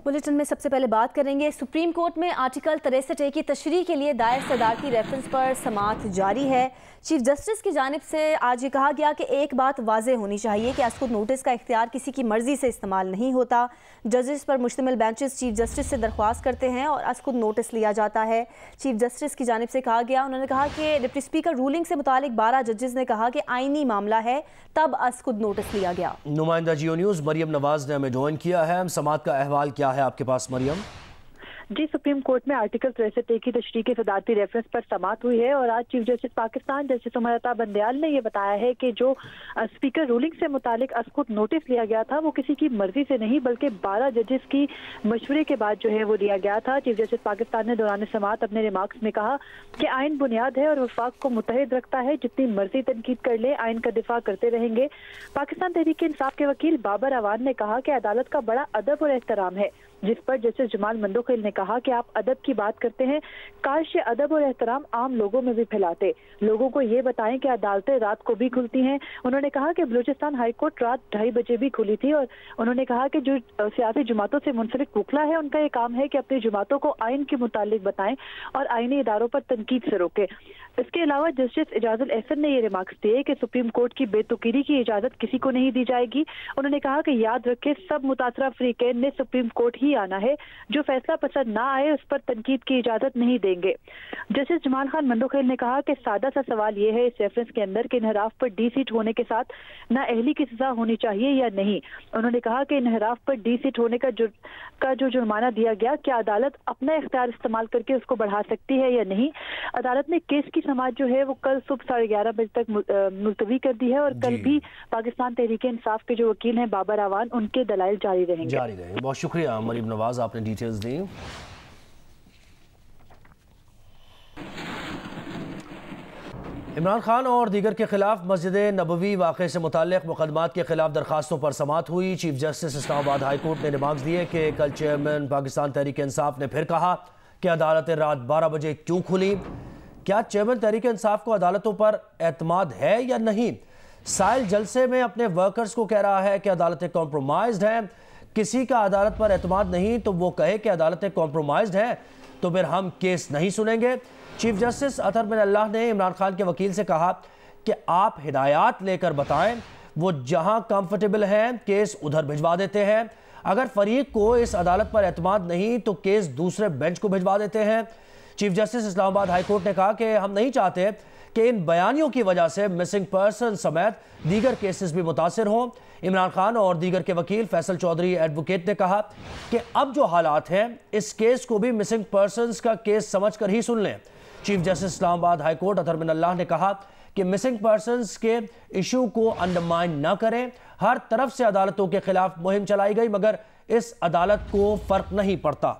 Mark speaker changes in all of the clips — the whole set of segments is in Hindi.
Speaker 1: बुलेटिन में सबसे पहले बात करेंगे, सुप्रीम कोर्ट में आर्टिकल 63A की तशरीह के लिए दायर सदारती रेफरेंस पर समाअत जारी है। चीफ जस्टिस की जानिब से आज ये कहा गया कि एक बात वाज़ेह होनी चाहिए कि अस्कुद नोटिस का इख्तियार किसी की मर्जी से इस्तेमाल नहीं होता। जजेस पर मुश्तमिल बेंचेस चीफ जस्टिस से दरख्वास्त करते हैं और अस्कुद नोटिस लिया जाता है। चीफ जस्टिस की जानिब से कहा गया, उन्होंने कहा कि डिप्टी स्पीकर रूलिंग से मुतालिक 12 जजेस ने कहा कि आईनी मामला है, तब अस्कुद नोटिस लिया गया।
Speaker 2: नुमाइंदा जियो न्यूज़ मरियम नवाज ने हमें ज्वाइन किया है। समाअत का अहवाल क्या है आपके पास मरियम?
Speaker 3: जी, सुप्रीम कोर्ट में आर्टिकल 63A की तशरीह की सदारती रेफरेंस पर समाअत हुई है और आज chief justice Pakistan justice Umar Ata Bandial ने यह बताया है कि जो स्पीकर रूलिंग से मुतालिक अस्कुद नोटिस लिया गया था वो किसी की मर्जी से नहीं बल्कि 12 जजेस की मशवरे के बाद जो है वो लिया गया था। चीफ जस्टिस पाकिस्तान ने दौरान समाअत अपने रिमार्क्स में कहा कि आइन बुनियाद है और वफाक को मुतहद रखता है, जितनी मर्जी तनकीद कर ले आइन का दिफा करते रहेंगे। पाकिस्तान तहरीक इंसाफ के वकील बाबर अवान ने कहा कि अदालत का बड़ा अदब और एहतराम है, जिस पर जस्टिस जमाल मंदोखिल ने कहा कि आप अदब की बात करते हैं, काश ये अदब और एहतराम आम लोगों में भी फैलाते, लोगों को ये बताएं कि अदालतें रात को भी खुलती हैं। उन्होंने कहा कि बलूचिस्तान हाई कोर्ट रात 2:30 बजे भी खुली थी और उन्होंने कहा कि जो सियासी जमातों से मुंसलिक वकला है उनका ये काम है कि अपनी जमातों को आइन के मुतालिक बताएं और आइनी इदारों पर तनकीद से रोके। इसके अलावा जस्टिस इजाजुल एहसन ने ये रिमार्क्स दिए कि सुप्रीम कोर्ट की बेतुकीरी की इजाजत किसी को नहीं दी जाएगी। उन्होंने कहा कि याद रखें, सब मुतासरा फरीकैन ने सुप्रीम कोर्ट ही आना है, जो फैसला पसंद ना आए उस पर तनकीद की इजाजत नहीं देंगे। जस्टिस जमाल खान मंदोखिल ने कहा कि सादा सा सवाल यह है इस रेफरेंस के अंदर कि इनहराफ पर डी सीट होने के साथ नाअहली की सजा होनी चाहिए या नहीं। उन्होंने कहा कि इनहराफ पर डी सीट होने का जो जुर्माना दिया गया, क्या अदालत अपना इख्तियार इस्तेमाल करके उसको बढ़ा सकती है या नहीं। अदालत ने केस की समाअत जो है वो कल सुबह 11:30 बजे तक मुलतवी कर दी है और कल भी पाकिस्तान तहरीक इंसाफ के जो वकील हैं बाबर अवान, उनके दलाइल जारी रहेंगे।
Speaker 2: बहुत शुक्रिया मरियम नवाज, आपने डिटेल्स दी। इमरान खान और दीगर के खिलाफ मस्जिद नबवी वाक़े से मुताल्लिक़ मुकदमात के खिलाफ दरखास्तों पर समाअत हुई। Chief justice Islamabad high court ने रिमार्क्स दिए कि कल चेयरमैन पाकिस्तान तहरीक इंसाफ ने फिर कहा कि अदालतें रात 12 बजे क्यों खुली। क्या चेयरमैन तहरीक इंसाफ को अदालतों पर एतमाद है या नहीं? साइल जलसे में अपने वर्कर्स को कह रहा है कि अदालतें कॉम्प्रोमाइज्ड हैं। किसी का अदालत पर एतमाद नहीं तो वो कहे कि अदालतें कॉम्प्रोमाइज्ड हैं, तो फिर हम केस नहीं सुनेंगे। चीफ जस्टिस अतर बिन अल्लाह ने इमरान खान के वकील से कहा कि आप हिदायत लेकर बताएं, वो जहां कंफर्टेबल हैं केस उधर भिजवा देते हैं। अगर फरीक को इस अदालत पर एतमाद नहीं तो केस दूसरे बेंच को भिजवा देते हैं। Chief justice Islamabad high court ने कहा कि हम नहीं चाहते कि इन बयानियों की वजह से मिसिंग पर्सन समेत दीगर केसेस भी मुतासिर हों। इमरान खान और दीगर के वकील फैसल चौधरी एडवोकेट ने कहा कि अब जो हालात हैं इस केस को भी मिसिंग पर्सन्स का केस समझकर ही सुन लें। Chief justice Islamabad high court Athar Minallah ने कहा कि मिसिंग पर्सन्स के इशू को अंडरमाइन न करें। हर तरफ से अदालतों के खिलाफ मुहिम चलाई गई मगर इस अदालत को फर्क नहीं पड़ता।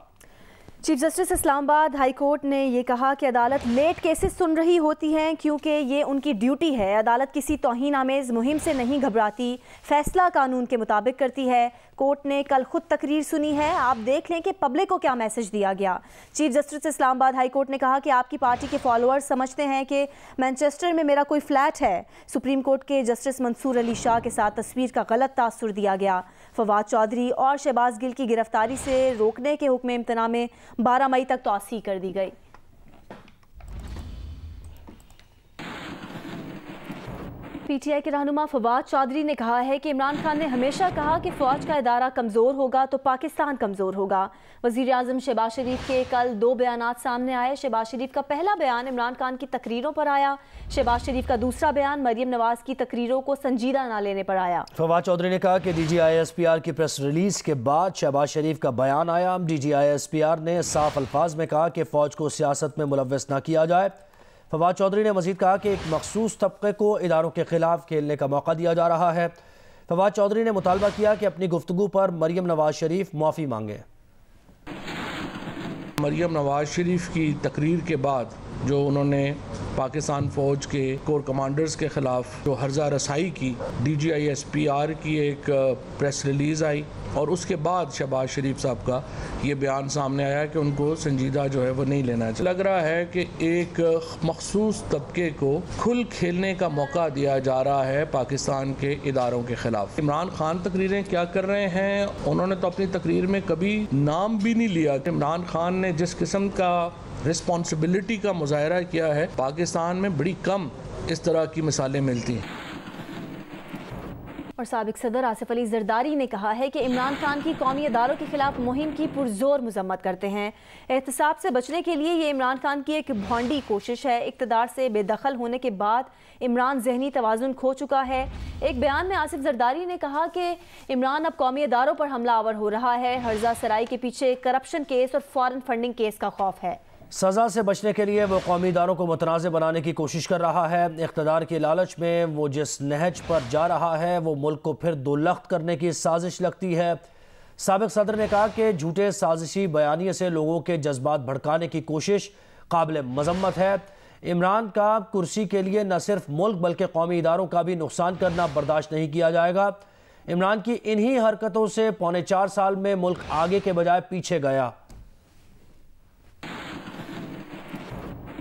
Speaker 1: Chief justice Islamabad high court ने यह कहा कि अदालत लेट केसेस सुन रही होती हैं क्योंकि ये उनकी ड्यूटी है। अदालत किसी तौहीन आमेज़ मुहिम से नहीं घबराती, फैसला कानून के मुताबिक करती है। कोर्ट ने कल खुद तकरीर सुनी है, आप देख लें कि पब्लिक को क्या मैसेज दिया गया। Chief justice Islamabad high court ने कहा कि आपकी पार्टी के फॉलोअर्स समझते हैं कि मैनचेस्टर में मेरा कोई फ्लैट है। सुप्रीम कोर्ट के जस्टिस मंसूर अली शाह के साथ तस्वीर का गलत तासुर दिया गया। फवाद चौधरी और शहबाज गिल की गिरफ्तारी से रोकने के हुक्म इम्तना में 12 मई तक तौसीह कर दी गई। पीटीआई के रहनुमा फवाद चौधरी ने कहा है कि इमरान खान ने हमेशा कहा कि फ़ौज का इदारा कमज़ोर होगा तो पाकिस्तान कमज़ोर होगा। वज़ीर आज़म शहबाज शरीफ के कल 2 बयानात सामने आए। शहबाज शरीफ का पहला बयान इमरान खान की तकरीरों पर आया। शहबाज शरीफ का दूसरा बयान मरियम नवाज की तकरीरों को संजीदा न लेने पर आया।
Speaker 2: फवाद चौधरी ने कहा कि DGISPR की प्रेस रिलीज के बाद शहबाज शरीफ का बयान आया। DGISPR ने साफ अल्फाज में कहा कि फ़ौज को सियासत में मुलव्वस न किया जाए। फवाद चौधरी ने मजीद कहा कि एक मखसूस तबके को इदारों के खिलाफ खेलने का मौका दिया जा रहा है। फवाद चौधरी ने मुतालबा किया कि अपनी गुफ्तगू पर मरियम नवाज शरीफ माफ़ी मांगे।
Speaker 4: मरियम नवाज शरीफ की तकरीर के बाद जो उन्होंने पाकिस्तान फ़ौज के कोर कमांडर्स के ख़िलाफ़ जो हर्जा रसाई की, DGI SPR की एक प्रेस रिलीज़ आई और उसके बाद शहबाज शरीफ साहब का ये बयान सामने आया कि उनको संजीदा जो है वो नहीं लेना चाहिए। लग रहा है कि एक मखसूस तबके को खुल खेलने का मौका दिया जा रहा है पाकिस्तान के इदारों के ख़िलाफ़। इमरान खान तकरीरें क्या कर रहे हैं, उन्होंने तो अपनी तकरीर में कभी नाम भी नहीं लिया कि इमरान खान ने जिस किस्म का रिस्पॉन्सिबिलिटी का मुजाहरा किया है, पाकिस्तान में बड़ी कम इस तरह की मिसालें मिलती हैं।
Speaker 1: और साबिक सदर आसिफ अली जरदारी ने कहा है कि इमरान खान की कौमी अदारों के खिलाफ मुहिम की पुरजोर मजम्मत करते हैं। एहतसाब से बचने के लिए ये इमरान खान की एक भौंडी कोशिश है। इक़्तिदार से बेदखल होने के बाद इमरान जहनी तवाज़ुन खो चुका है। एक बयान में आसिफ जरदारी ने कहा कि इमरान अब कौमी अदारों पर हमलावर हो रहा है। हर्जा सराई के पीछे करप्शन केस और फॉरेन फंडिंग केस का खौफ है।
Speaker 2: सज़ा से बचने के लिए वो कौमी इदारों को मुतनाज़ बनाने की कोशिश कर रहा है। इक़्तिदार की लालच में वो जिस नहज पर जा रहा है वो मुल्क को फिर दुलख्त करने की साजिश लगती है। साबिक सदर ने कहा कि झूठे साजिशी बयानिए से लोगों के जज्बात भड़काने की कोशिश काबिल मजम्मत है। इमरान का कुर्सी के लिए न सिर्फ मुल्क बल्कि कौमी इदारों का भी नुकसान करना बर्दाश्त नहीं किया जाएगा। इमरान की इन्हीं हरकतों से 4.25 साल में मुल्क आगे के बजाय पीछे गया।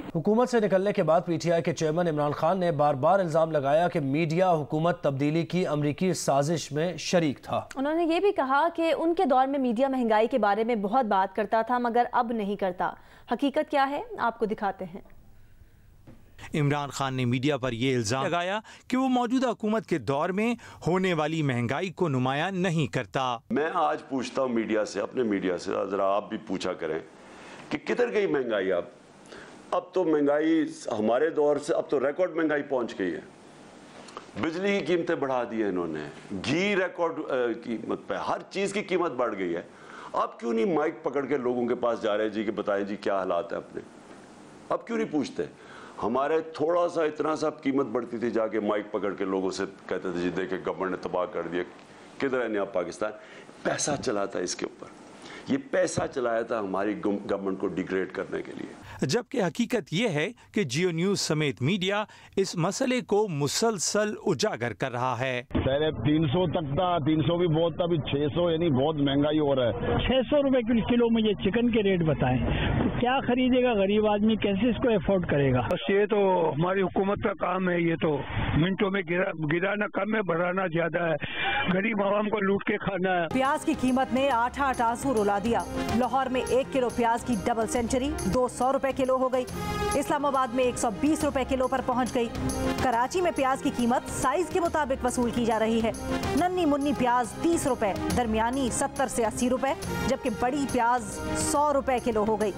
Speaker 2: हुकूमत से निकलने के बाद PTI के चेयरमैन इमरान खान ने बार बार इल्ज़ाम लगाया कि मीडिया हुकूमत तब्दीली की अमरीकी साजिश में शरीक था।
Speaker 1: उन्होंने ये भी कहा कि उनके दौर में मीडिया महंगाई के बारे में बहुत बात करता था मगर अब नहीं करता। हकीकत क्या है आपको दिखाते हैं।
Speaker 5: इमरान खान ने मीडिया पर यह इल्ज़ाम लगाया कि वो मौजूदा हुकूमत के दौर में होने वाली महंगाई को नुमायां नहीं करता।
Speaker 6: मैं आज पूछता हूँ मीडिया से, अपने मीडिया से, ज़रा आप भी पूछा करें कि किधर गई महंगाई। अब तो महंगाई हमारे दौर से अब तो रिकॉर्ड महंगाई पहुंच गई है। बिजली की कीमतें बढ़ा दी है इन्होंने, घी रिकॉर्ड कीमत पे, हर चीज़ की कीमत बढ़ गई है। अब क्यों नहीं माइक पकड़ के लोगों के पास जा रहे जी कि बताएं जी क्या हालात है अपने। अब क्यों नहीं पूछते। हमारे थोड़ा सा इतना सा कीमत बढ़ती थी, जाके माइक पकड़ के लोगों से कहते थे जी देखे गवर्नमेंट ने तबाह कर दिया। किधर है नया पाकिस्तान। पैसा चला था इसके ऊपर, ये पैसा चलाया था हमारी गवर्नमेंट को डिग्रेड करने के लिए।
Speaker 5: जबकि हकीकत यह है कि जियो न्यूज समेत मीडिया इस मसले को मुसलसल उजागर कर रहा है।
Speaker 7: पहले 300 तक था, 300 भी बहुत था, अभी 600, यानी बहुत महंगाई हो रहा है।
Speaker 8: 600 रुपए किलो में ये चिकन के रेट बताएं तो क्या खरीदेगा गरीब आदमी, कैसे इसको अफोर्ड करेगा।
Speaker 9: बस ये तो हमारी हुकूमत का काम है, ये तो मिनटों में गिराना कम है, बढ़ाना ज्यादा है, गरीब आवाम को लूट के खाना है।
Speaker 10: प्याज की कीमत ने आठ आंसू रुला दिया। लाहौर में 1 किलो प्याज की डबल सेंचुरी 200 रुपए किलो हो गई। इस्लामाबाद में 120 रुपए किलो पर पहुंच गई। कराची में प्याज की कीमत साइज के मुताबिक वसूल की जा रही है। नन्ही मुन्नी प्याज 30 रुपए, दरमियानी 70 से 80 रुपए, जबकि बड़ी प्याज 100 रुपए किलो हो गई।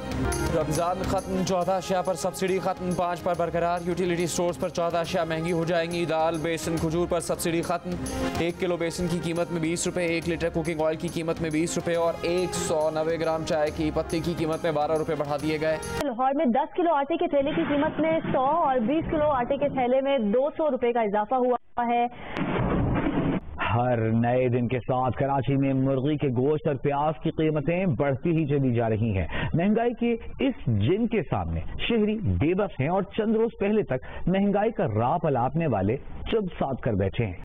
Speaker 11: रमजान खत्म, 14 अशिया पर सब्सिडी खत्म, 5 पर बरकरार। यूटिलिटी स्टोर्स पर 14 अशिया महंगी हो जाएंगी। दाल, बेसन, खजूर पर सब्सिडी खत्म। 1 किलो बेसन की कीमत में 20 रुपए, 1 लीटर कुकिंग ऑयल की कीमत में 20 रुपए और 190 ग्राम चाय की पत्ती की कीमत में 12 रुपए बढ़ा दिए गए।
Speaker 1: लाहौर में 10 किलो आटे के थैले की कीमत में 100 और 20 किलो आटे के थैले में 200 रुपए का इजाफा हुआ है।
Speaker 12: हर नए दिन के साथ कराची में मुर्गी के गोश्त और प्याज की कीमतें बढ़ती ही चली जा रही हैं। महंगाई के इस जिन के सामने शहरी बेबस हैं और चंद रोज पहले तक महंगाई का राह पलाटने वाले चुप साध कर बैठे हैं।